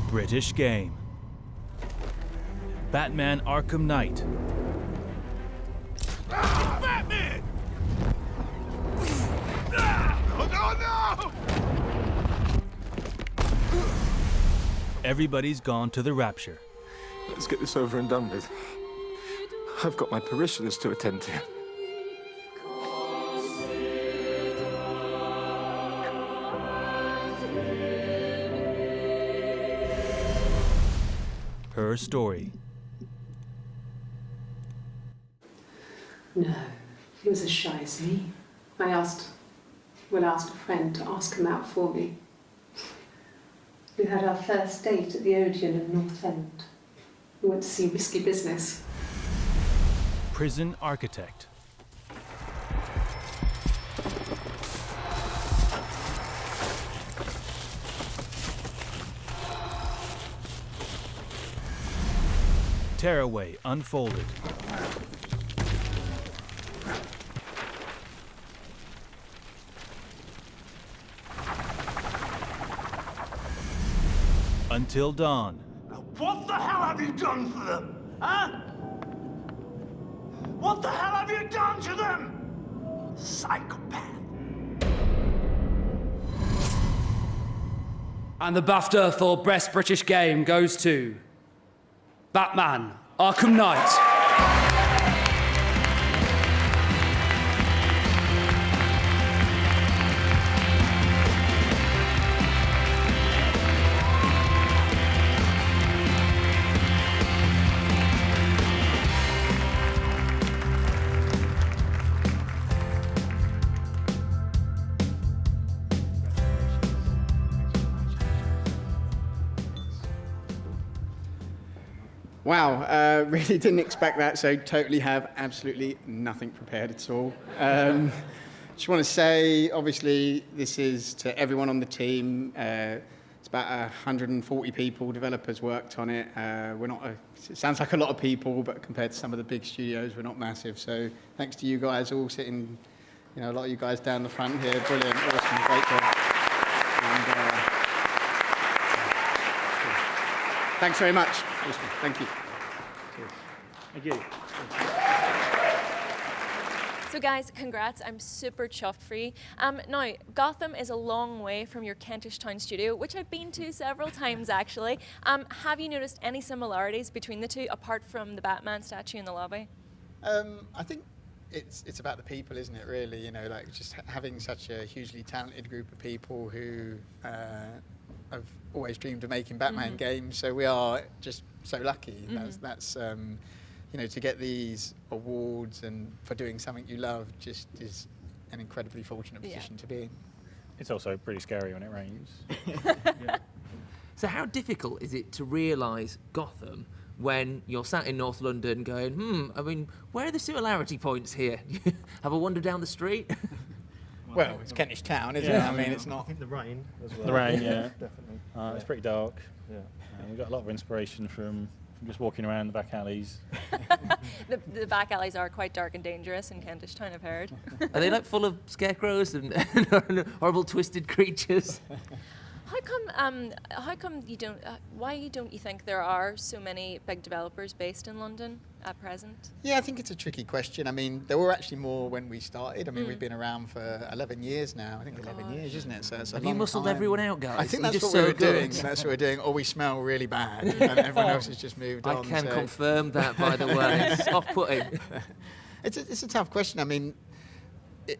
British game. Batman Arkham Knight. Batman! No! Everybody's gone to the rapture. Let's get this over and done with. I've got my parishioners to attend to. Her story. No, he was as shy as me. I asked a friend to ask him out for me. We had our first date at the Odeon in North End. We went to see Risky Business. Prison architect. Tearaway unfolded. Until dawn. What the hell have you done for them? Huh? What the hell have you done to them? Psychopath. And the BAFTA for Best British Game goes to Batman Arkham Knight. Wow, really didn't expect that, so totally have absolutely nothing prepared at all. Just want to say, obviously, this is to everyone on the team. It's about 140 people, developers worked on it. It sounds like a lot of people, but compared to some of the big studios, we're not massive. So thanks to you guys all sitting, a lot of you guys down the front here. Brilliant, awesome, great job. And, thanks very much. Awesome. Thank you. Thank you. So guys, congrats, I'm super chuffed for you. Now, Gotham is a long way from your Kentish Town studio, which I've been to several times actually. Have you noticed any similarities between the two, apart from the Batman statue in the lobby? I think it's about the people, isn't it, really? Like just having such a hugely talented group of people who have always dreamed of making Batman games, so we are just so lucky. That's to get these awards and for doing something you love just is an incredibly fortunate position to be in. It's also pretty scary when it rains. Yeah. So how difficult is it to realise Gotham when you're sat in North London going, where are the similarity points here? Have a wander down the street? Well, it's Kentish Town, isn't it? It's not. I think the rain as well. The rain, yeah. Definitely. It's pretty dark. Yeah. We got a lot of inspiration from just walking around the back alleys. The back alleys are quite dark and dangerous in Kentish Town, I've heard. Are they like full of scarecrows and horrible twisted creatures? How come you don't? Why don't you think there are so many big developers based in London at present? Yeah, I think it's a tricky question. There were actually more when we started. We've been around for 11 years now. I think 11 years, isn't it? So it's a Have long you muscled time. everyone out, guys? I think You're that's just what so we were doing. good. That's what we're doing. Or we smell really bad, and everyone else has just moved on. I can so. confirm that, by the way. It's off-putting. It's a tough question.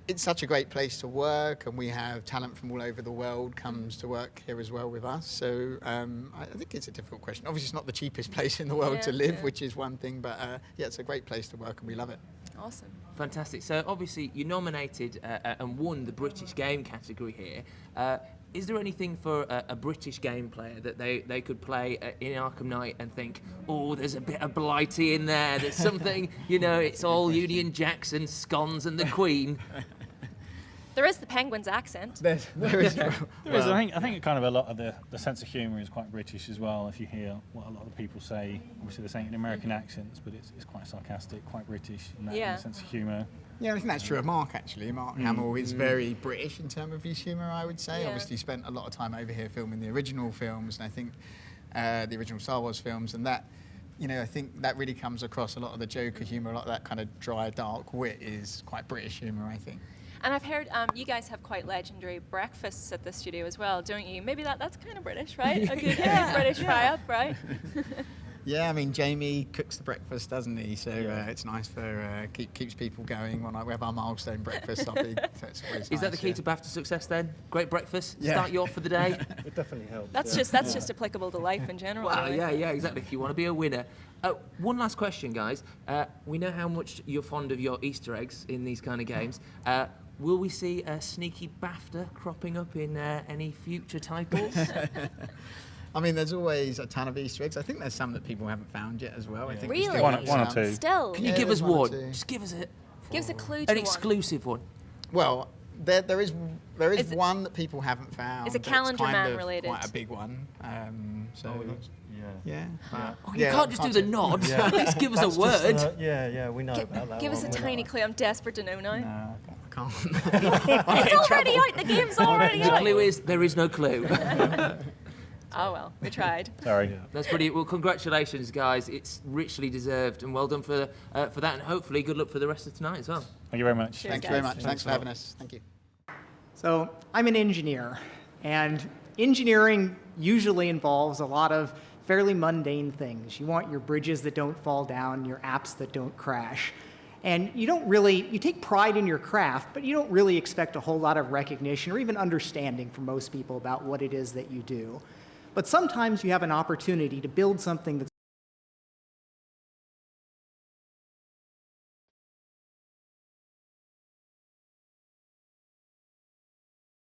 It's such a great place to work, and we have talent from all over the world comes to work here as well with us. So I think it's a difficult question. Obviously, it's not the cheapest place in the world to live, which is one thing, but it's a great place to work, and we love it. Awesome. Fantastic. So obviously, you nominated and won the British Game category here. Is there anything for a British game player that they could play in Arkham Knight and think, oh, there's a bit of Blighty in there, there's something, it's all Union Jacks and scones and the Queen? There is the Penguin's accent. There is. There is. I think kind of a lot of the sense of humour is quite British as well. If you hear what a lot of people say, obviously they're saying it in American accents, but it's quite sarcastic, quite British in that sense of humour. Yeah, I think that's true of Mark, actually. Mark Hamill is very British in terms of his humour, I would say. Yeah. Obviously, he spent a lot of time over here filming the original films, and I think the original Star Wars films, and that, I think that really comes across. A lot of the Joker humour, a lot of that kind of dry, dark wit is quite British humour, I think. And I've heard you guys have quite legendary breakfasts at the studio as well, don't you? Maybe that's kind of British, right? A good British fry-up, right? Yeah, I mean, Jamie cooks the breakfast, doesn't he? So it's nice for keeps people going. When we have our milestone breakfast, Is that the key to BAFTA success then? Great breakfast, Yeah. start you off for the day. It definitely helps. That's just applicable to life in general. Well, really. yeah, exactly. If you want to be a winner. One last question, guys. We know how much you're fond of your Easter eggs in these kind of games. Will we see a sneaky BAFTA cropping up in any future titles? I mean, there's always a ton of Easter eggs. I think there's some that people haven't found yet as well. I think Really? there's One or some. two. Still, Can you give us there's one or one? two. Just give us give us a clue to an one. exclusive one. Well, there is Is it- one that people haven't found. Is it that's Calendar kind Man of related? Quite a big one. Yeah. Oh, you can't just do the nod. Just give us a word. We know about that Give us a one. tiny clue. I'm desperate to know now. No, I can't. It's already out. The game's already The out. clue is there is no clue. Oh well, we tried. Sorry. That's brilliant. Well, congratulations, guys. It's richly deserved, and well done for that. And hopefully, good luck for the rest of tonight as well. Thank you very much. Cheers, Thank you very guys. much. Thanks for having us. Thank you. So I'm an engineer, and engineering usually involves a lot of fairly mundane things. You want your bridges that don't fall down, your apps that don't crash. And you take pride in your craft, but you don't really expect a whole lot of recognition or even understanding from most people about what it is that you do. But sometimes you have an opportunity to build something that's